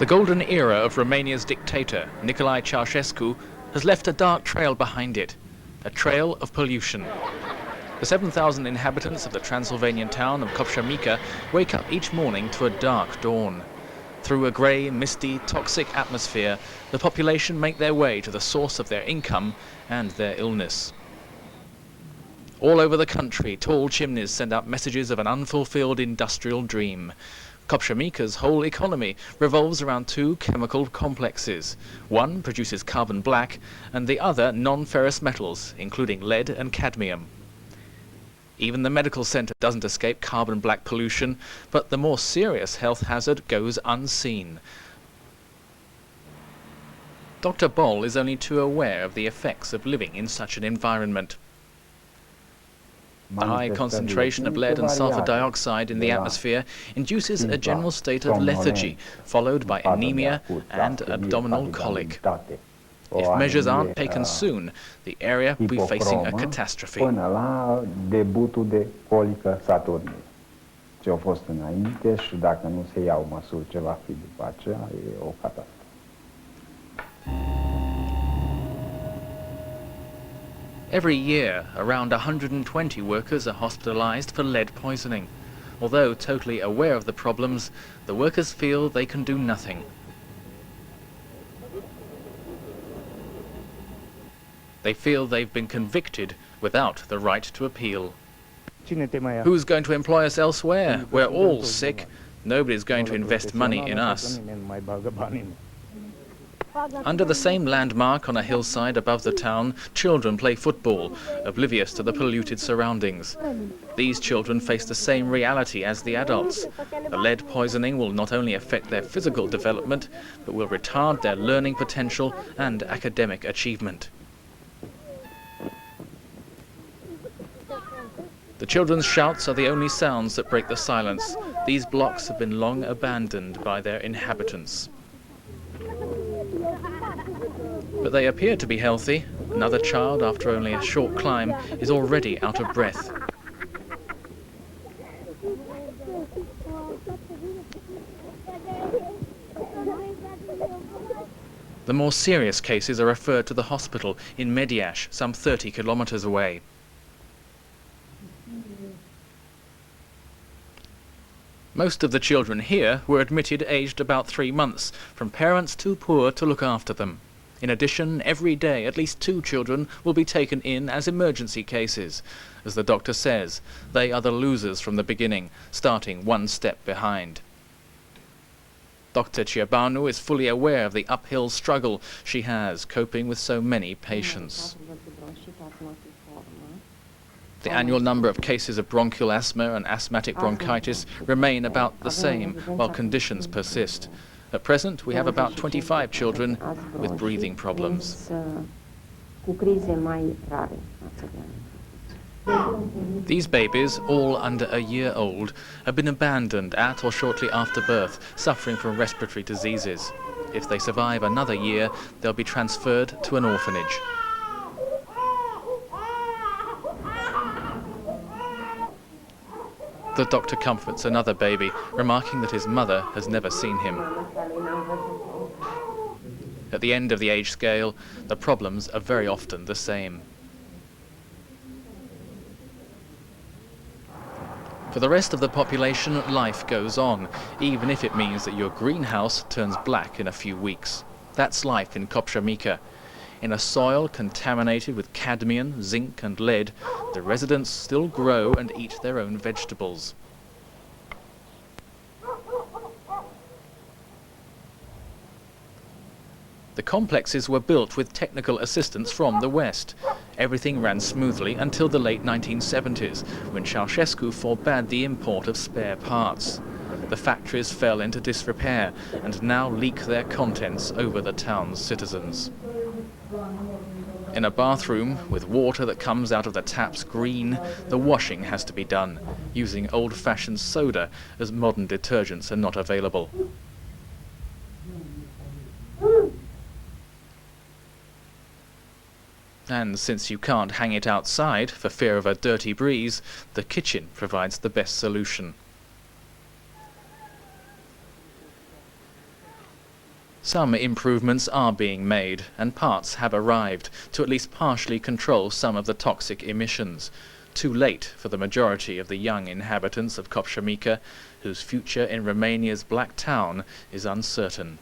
The golden era of Romania's dictator, Nicolae Ceaușescu, has left a dark trail behind it, a trail of pollution. The 7,000 inhabitants of the Transylvanian town of Copsa Mica wake up each morning to a dark dawn. Through a grey, misty, toxic atmosphere, the population make their way to the source of their income and their illness. All over the country, tall chimneys send out messages of an unfulfilled industrial dream. Copsa Mica's whole economy revolves around two chemical complexes. One produces carbon black and the other non-ferrous metals, including lead and cadmium. Even the medical centre doesn't escape carbon black pollution, but the more serious health hazard goes unseen. Dr. Boll is only too aware of the effects of living in such an environment. The high concentration of lead and sulfur dioxide in the atmosphere induces a general state of lethargy, followed by anemia and abdominal colic. If measures aren't taken soon, the area will be facing a catastrophe. Până la debutul de colică Saturniei. Ce a fost înainte și dacă nu se iau măsuri ce va fi după aceea, e o catastrofă. Every year, around 120 workers are hospitalized for lead poisoning. Although totally aware of the problems, the workers feel they can do nothing. They feel they've been convicted without the right to appeal. Who's going to employ us elsewhere? We're all sick. Nobody's going to invest money in us. Under the same landmark on a hillside above the town, children play football, oblivious to the polluted surroundings. These children face the same reality as the adults. The lead poisoning will not only affect their physical development, but will retard their learning potential and academic achievement. The children's shouts are the only sounds that break the silence. These blocks have been long abandoned by their inhabitants. But they appear to be healthy. Another child, after only a short climb, is already out of breath. The more serious cases are referred to the hospital in Mediaș, some 30 kilometers away. Most of the children here were admitted aged about 3 months, from parents too poor to look after them. In addition, every day at least 2 children will be taken in as emergency cases. As the doctor says, they are the losers from the beginning, starting one step behind. Dr. Ceaușescu is fully aware of the uphill struggle she has coping with so many patients. The annual number of cases of bronchial asthma and asthmatic bronchitis remain about the same, while conditions persist. At present, we have about 25 children with breathing problems. These babies, all under a year old, have been abandoned at or shortly after birth, suffering from respiratory diseases. If they survive another year, they'll be transferred to an orphanage. The doctor comforts another baby, remarking that his mother has never seen him. At the end of the age scale, the problems are very often the same. For the rest of the population, life goes on, even if it means that your greenhouse turns black in a few weeks. That's life in Copsa Mica. In a soil contaminated with cadmium, zinc and lead, the residents still grow and eat their own vegetables. The complexes were built with technical assistance from the West. Everything ran smoothly until the late 1970s, when Ceaușescu forbade the import of spare parts. The factories fell into disrepair and now leak their contents over the town's citizens. In a bathroom, with water that comes out of the taps green, the washing has to be done, using old-fashioned soda as modern detergents are not available. And since you can't hang it outside for fear of a dirty breeze, the kitchen provides the best solution. Some improvements are being made, and parts have arrived to at least partially control some of the toxic emissions. Too late for the majority of the young inhabitants of Copsa Mica, whose future in Romania's Black Town is uncertain.